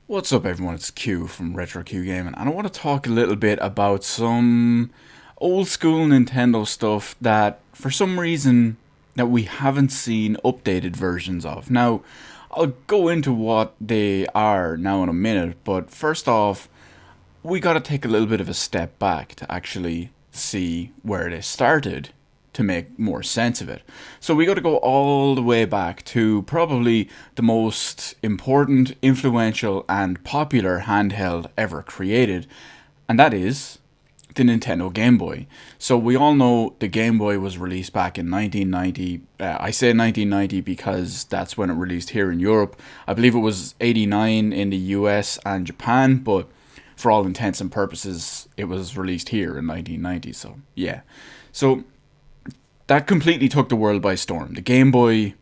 What's up, everyone? It's Q from Retro Q Gaming, and I want to talk a little bit about some old school Nintendo stuff that, for some reason, that we haven't seen updated versions of. Now, I'll go into what they are now in a minute, but first off, we got to take a little bit of a step back to actually see where they started to make more sense of it. So we got to go all the way back to probably the most important, influential, and popular handheld ever created, and that is the Nintendo Game Boy. So we all know the Game Boy was released back in 1990. I say 1990 because that's when it released here in Europe. I believe it was 89 in the US and Japan, but for all intents and purposes, it was released here in 1990. So yeah. So that completely took the world by storm. The Game Boy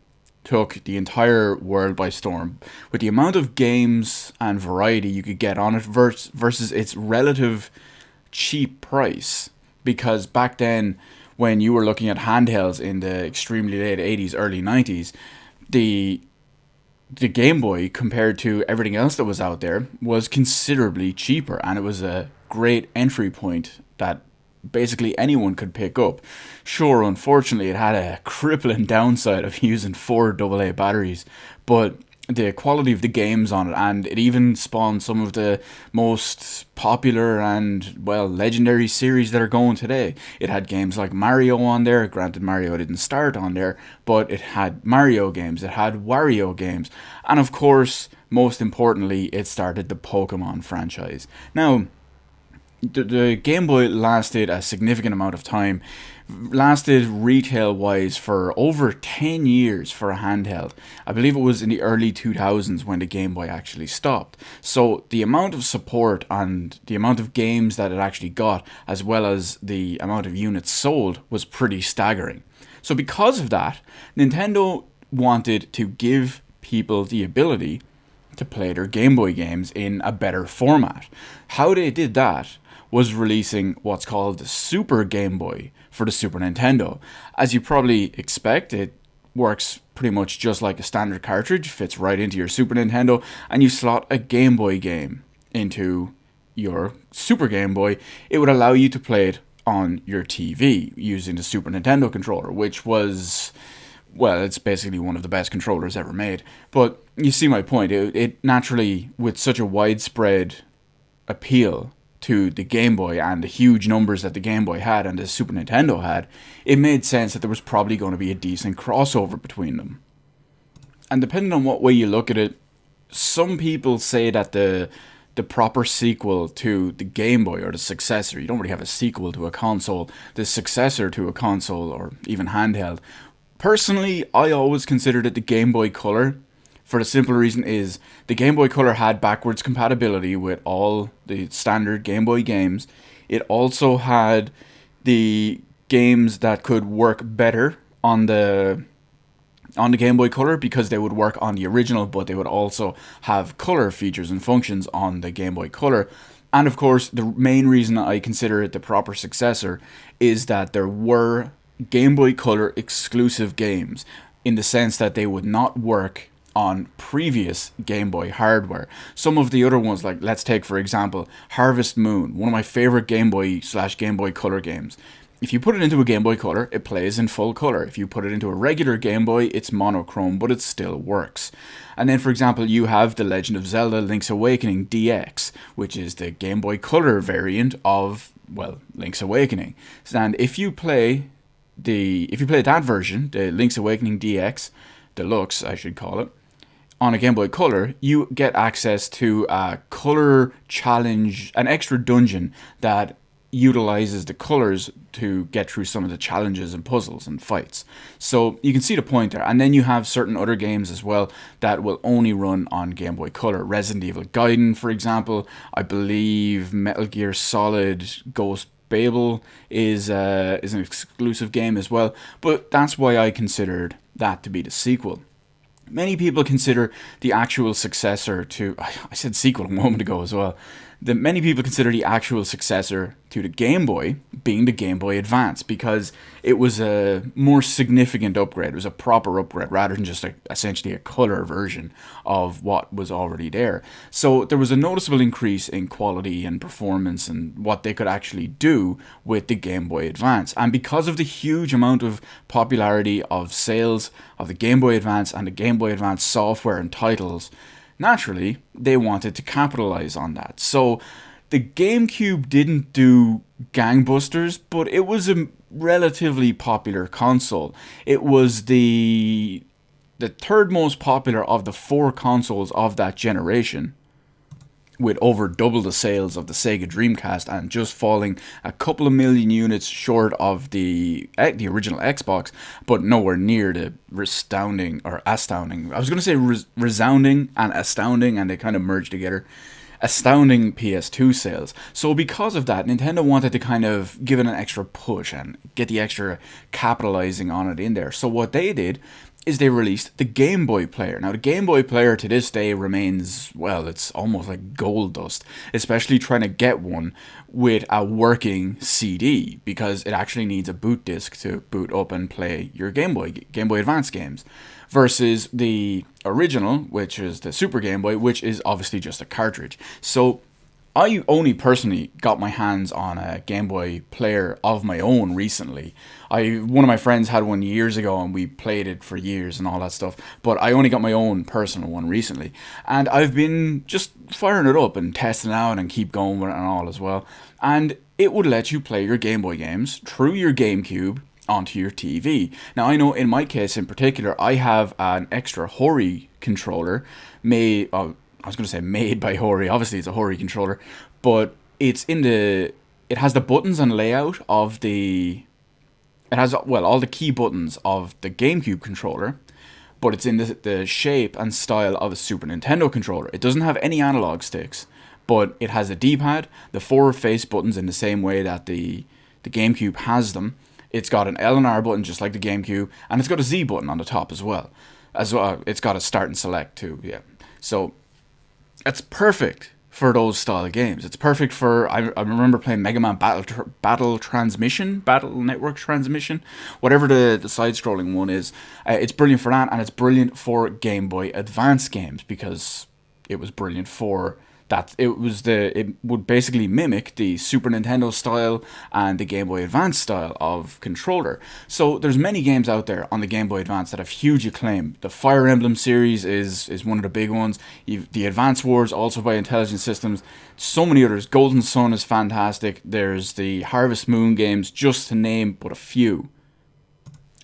took the entire world by storm with the amount of games and variety you could get on it versus its relative cheap price. Because back then, when you were looking at handhelds in the extremely late 80s, early 90s, the the Game Boy compared to everything else that was out there was considerably cheaper, and it was a great entry point that basically anyone could pick up. Sure, unfortunately, it had a crippling downside of using four AA batteries, but the quality of the games on it, and it even spawned some of the most popular and, well, legendary series that are going today. It had games like Mario on there. Granted, Mario didn't start on there, but it had Mario games, it had Wario games, and of course, most importantly, it started the Pokemon franchise. Now, the Game Boy lasted a significant amount of time, lasted retail wise for over 10 years for a handheld. I believe it was in the early 2000s when the Game Boy actually stopped. So the amount of support and the amount of games that it actually got, as well as the amount of units sold, was pretty staggering. So because of that, Nintendo wanted to give people the ability to play their Game Boy games in a better format. How they did that was releasing what's called the Super Game Boy for the Super Nintendo. As you probably expect, it works pretty much just like a standard cartridge, fits right into your Super Nintendo, and you slot a Game Boy game into your Super Game Boy. It would allow you to play it on your TV using the Super Nintendo controller, which was, well, it's basically one of the best controllers ever made. But you see my point. It naturally, with such a widespread appeal to the Game Boy and the huge numbers that the Game Boy had and the Super Nintendo had, it made sense that there was probably going to be a decent crossover between them. And depending on what way you look at it, some people say that the proper sequel to the Game Boy, or the successor, you don't really have a sequel to a console, the successor to a console or even handheld. Personally, I always considered it the Game Boy Color, for the simple reason is the Game Boy Color had backwards compatibility with all the standard Game Boy games. It also had the games that could work better on the Game Boy Color because they would work on the original, but they would also have color features and functions on the Game Boy Color. And of course, the main reason I consider it the proper successor is that there were Game Boy Color exclusive games, in the sense that they would not work on previous Game Boy hardware. Some of the other ones, like, let's take for example Harvest Moon, one of my favorite Game Boy / Game Boy Color games. If you put it into a Game Boy Color, it plays in full color. If you put it into a regular Game Boy, it's monochrome, but it still works. And then, for example, you have The Legend of Zelda Link's Awakening DX, which is the Game Boy Color variant of, well, Link's Awakening. And if you play that version, the Link's Awakening DX, Deluxe, I should call it, on a Game Boy Color, you get access to a color challenge, an extra dungeon that utilizes the colors to get through some of the challenges and puzzles and fights. So you can see the point there. And then you have certain other games as well that will only run on Game Boy Color. Resident Evil Gaiden, for example. I believe Metal Gear Solid Ghost Babel is an exclusive game as well. But that's why I considered that to be the sequel. Many people consider the actual successor to, I said sequel a moment ago as well, that many people consider the actual successor to the Game Boy being the Game Boy Advance, because it was a more significant upgrade. It was a proper upgrade rather than just essentially a color version of what was already there. So there was a noticeable increase in quality and performance and what they could actually do with the Game Boy Advance. And because of the huge amount of popularity of sales of the Game Boy Advance and the Game Boy Advance software and titles, naturally, they wanted to capitalize on that. So the GameCube didn't do gangbusters, but it was a relatively popular console. It was the third most popular of the 4 consoles of that generation, with over double the sales of the Sega Dreamcast and just falling a couple of million units short of the original Xbox, but nowhere near the astounding. I was going to say resounding and astounding, and they kind of merged together. Astounding PS2 sales. So because of that, Nintendo wanted to kind of give it an extra push and get the extra capitalizing on it in there. So what they did is they released the Game Boy Player. Now, the Game Boy Player to this day remains, well, it's almost like gold dust, especially trying to get one with a working CD, because it actually needs a boot disc to boot up and play your Game Boy Advance games, versus the original, which is the Super Game Boy, which is obviously just a cartridge. So I only personally got my hands on a Game Boy Player of my own recently. One of my friends had one years ago and we played it for years and all that stuff, but I only got my own personal one recently. And I've been just firing it up and testing it out and keep going with it and all as well. And it would let you play your Game Boy games through your GameCube onto your TV. Now, I know in my case in particular, I have an extra Hori controller made by Hori. Obviously, it's a Hori controller, but it has the buttons and layout of it has all the key buttons of the GameCube controller, but it's in the shape and style of a Super Nintendo controller. It doesn't have any analog sticks, but it has a D-pad, the 4 face buttons in the same way that the GameCube has them. It's got an L and R button just like the GameCube, and it's got a Z button on the top as well. It's got a start and select too, yeah. So it's perfect for those style of games. It's perfect for, I remember playing Mega Man Battle Network Transmission, whatever the side-scrolling one is. It's brilliant for that, and it's brilliant for Game Boy Advance games, because it was brilliant for that. It would basically mimic the Super Nintendo style and the Game Boy Advance style of controller. So there's many games out there on the Game Boy Advance that have huge acclaim. The Fire Emblem series is one of the big ones. The Advance Wars, also by Intelligent Systems. So many others. Golden Sun is fantastic. There's the Harvest Moon games, just to name but a few.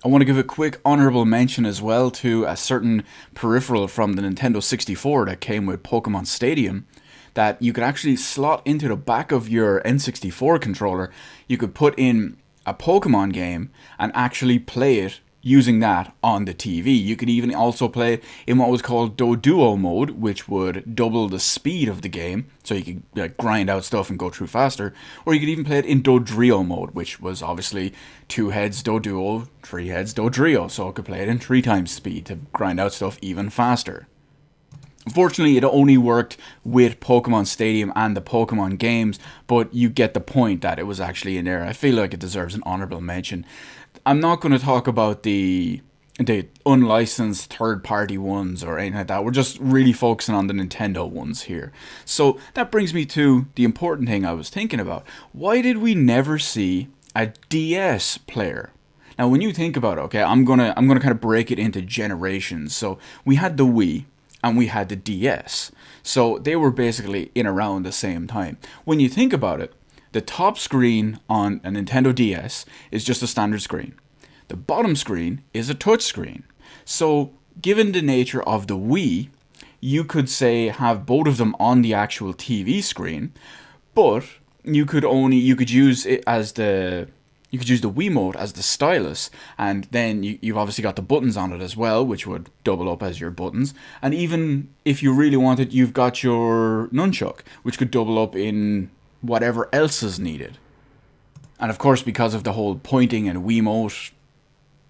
I want to give a quick honorable mention as well to a certain peripheral from the Nintendo 64 that came with Pokemon Stadium, that you could actually slot into the back of your N64 controller. You could put in a Pokemon game and actually play it using that on the TV. You could even also play in what was called Doduo mode, which would double the speed of the game, so you could grind out stuff and go through faster. Or you could even play it in Dodrio mode, which was obviously 2 heads Doduo, 3 heads Dodrio, so it could play it in 3 times speed to grind out stuff even faster. Unfortunately, it only worked with Pokemon Stadium and the Pokemon games, but you get the point that it was actually in there. I feel like it deserves an honorable mention. I'm not going to talk about the unlicensed third-party ones or anything like that. We're just really focusing on the Nintendo ones here. So that brings me to the important thing I was thinking about. Why did we never see a DS player? Now, when you think about it, okay, I'm gonna kind of break it into generations. So we had the Wii and we had the DS. So they were basically in around the same time. When you think about it, the top screen on a Nintendo DS is just a standard screen. The bottom screen is a touch screen. So given the nature of the Wii, you could say have both of them on the actual TV screen, but you could use it as you could use the Wiimote as the stylus, and then you've obviously got the buttons on it as well, which would double up as your buttons. And even if you really wanted, you've got your nunchuck, which could double up in whatever else is needed. And of course, because of the whole pointing and Wiimote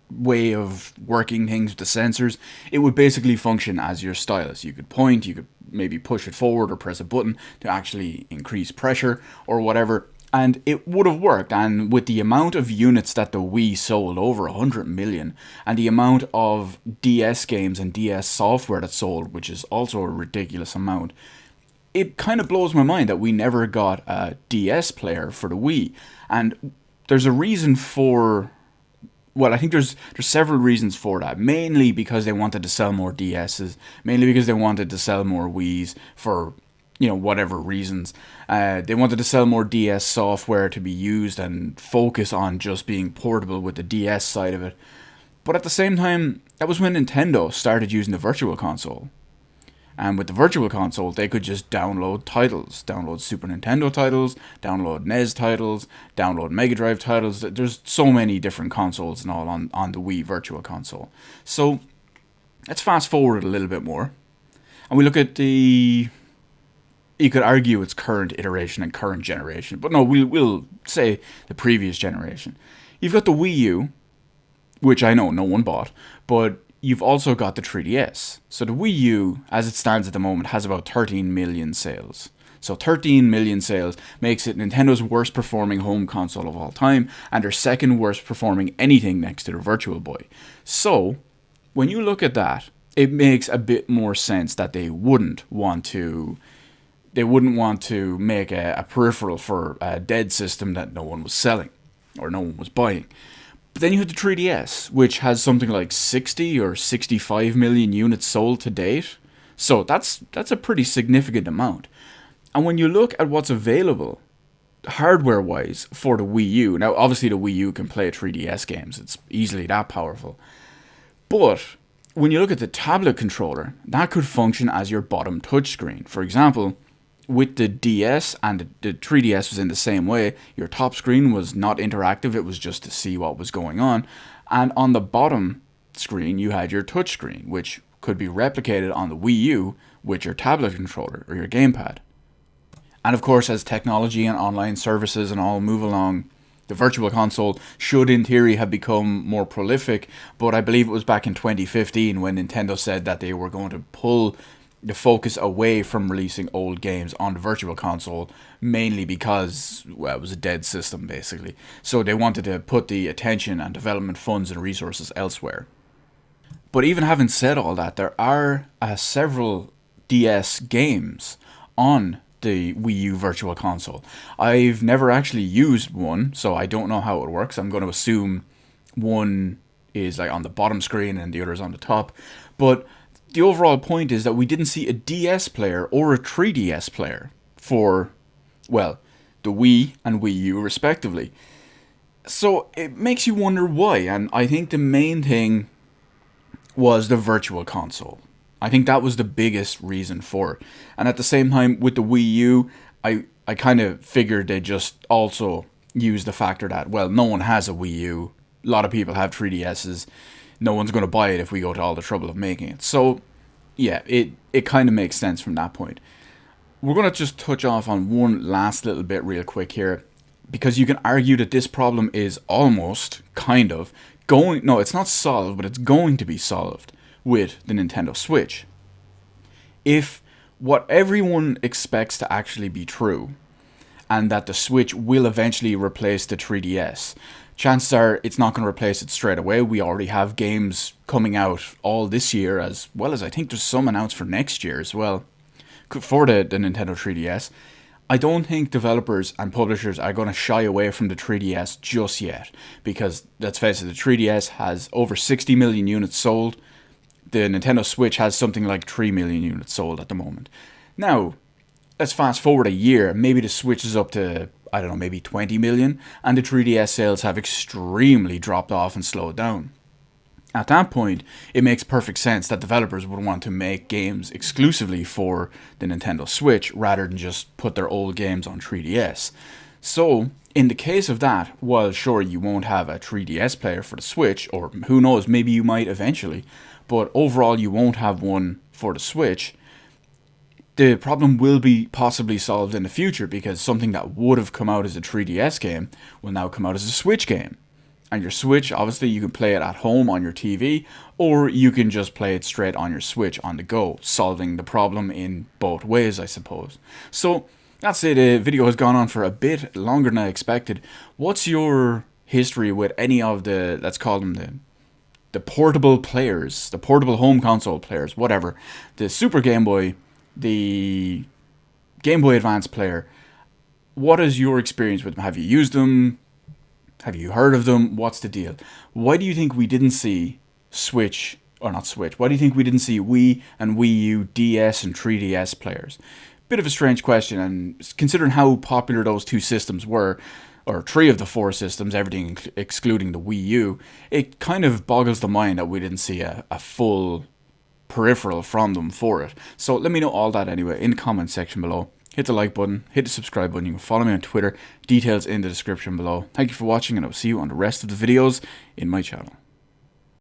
way of working things with the sensors, it would basically function as your stylus. You could point, you could maybe push it forward or press a button to actually increase pressure or whatever. And it would have worked, and with the amount of units that the Wii sold, over 100 million, and the amount of DS games and DS software that sold, which is also a ridiculous amount, it kind of blows my mind that we never got a DS player for the Wii. And there's a reason for, well, I think there's several reasons for that. Mainly because they wanted to sell more DSs, mainly because they wanted to sell more Wiis for, whatever reasons. They wanted to sell more DS software to be used and focus on just being portable with the DS side of it. But at the same time, that was when Nintendo started using the Virtual Console. And with the Virtual Console, they could just download titles. Download Super Nintendo titles, download NES titles, download Mega Drive titles. There's so many different consoles and all on the Wii Virtual Console. So, let's fast forward a little bit more. And we look at you could argue its current iteration and current generation. But no, we'll say the previous generation. You've got the Wii U, which I know no one bought, but you've also got the 3DS. So the Wii U, as it stands at the moment, has about 13 million sales. So 13 million sales makes it Nintendo's worst performing home console of all time, and their second worst performing anything next to the Virtual Boy. So, when you look at that, it makes a bit more sense that they wouldn't want to make a peripheral for a dead system that no one was selling, or no one was buying. But then you have the 3DS, which has something like 60 or 65 million units sold to date. So that's a pretty significant amount. And when you look at what's available, hardware-wise, for the Wii U, now obviously the Wii U can play 3DS games, it's easily that powerful. But when you look at the tablet controller, that could function as your bottom touchscreen. For example, with the DS, and the 3DS was in the same way, your top screen was not interactive, it was just to see what was going on. And on the bottom screen, you had your touch screen, which could be replicated on the Wii U with your tablet controller or your gamepad. And of course, as technology and online services and all move along, the Virtual Console should in theory have become more prolific, but I believe it was back in 2015 when Nintendo said that they were going to pull the focus away from releasing old games on the Virtual Console, mainly because, well, it was a dead system basically. So they wanted to put the attention and development funds and resources elsewhere. But even having said all that, there are several DS games on the Wii U Virtual Console. I've never actually used one, so I don't know how it works. I'm going to assume one is like on the bottom screen and the other is on the top. But the overall point is that we didn't see a DS player or a 3DS player for, well, the Wii and Wii U respectively. So it makes you wonder why, and I think the main thing was the Virtual Console. I think that was the biggest reason for it. And at the same time, with the Wii U, I kind of figured they'd just also use the factor that, well, no one has a Wii U. A lot of people have 3DSs. No one's going to buy it if we go to all the trouble of making it. So, yeah, it kind of makes sense from that point. We're going to just touch off on one last little bit real quick here, because you can argue that this problem is almost, kind of, no, it's not solved, but it's going to be solved with the Nintendo Switch. If what everyone expects to actually be true, and that the Switch will eventually replace the 3DS, chances are it's not going to replace it straight away. We already have games coming out all this year, as well as I think there's some announced for next year as well, for the Nintendo 3DS. I don't think developers and publishers are going to shy away from the 3DS just yet, because let's face it, the 3DS has over 60 million units sold. The Nintendo Switch has something like 3 million units sold at the moment. Now, let's fast forward a year, maybe the Switch is up to, I don't know, maybe 20 million, and the 3DS sales have extremely dropped off and slowed down. At that point, it makes perfect sense that developers would want to make games exclusively for the Nintendo Switch rather than just put their old games on 3DS. So, in the case of that, while sure you won't have a 3DS player for the Switch, or who knows, maybe you might eventually, but overall you won't have one for the Switch, the problem will be possibly solved in the future, because something that would have come out as a 3DS game will now come out as a Switch game. And your Switch, obviously you can play it at home on your TV, or you can just play it straight on your Switch on the go, solving the problem in both ways, I suppose. So, That's it. The video has gone on for a bit longer than I expected. What's your history with any of the, let's call them the portable players, the portable home console players, whatever, the Super Game Boy, the Game Boy Advance player? What is your experience with them? Have you used them? Have you heard of them? What's the deal? Why do you think we didn't see Switch, or not Switch, why do you think we didn't see Wii and Wii U, DS and 3DS players? Bit of a strange question, and considering how popular those two systems were, or three of the four systems, everything excluding the Wii U, it kind of boggles the mind that we didn't see a full peripheral from them for it. So let me know all that anyway in the comment section below. Hit the like button, hit the subscribe button. You can follow me on Twitter, details in the description below. Thank you for watching, and I'll see you on the rest of the videos in my channel.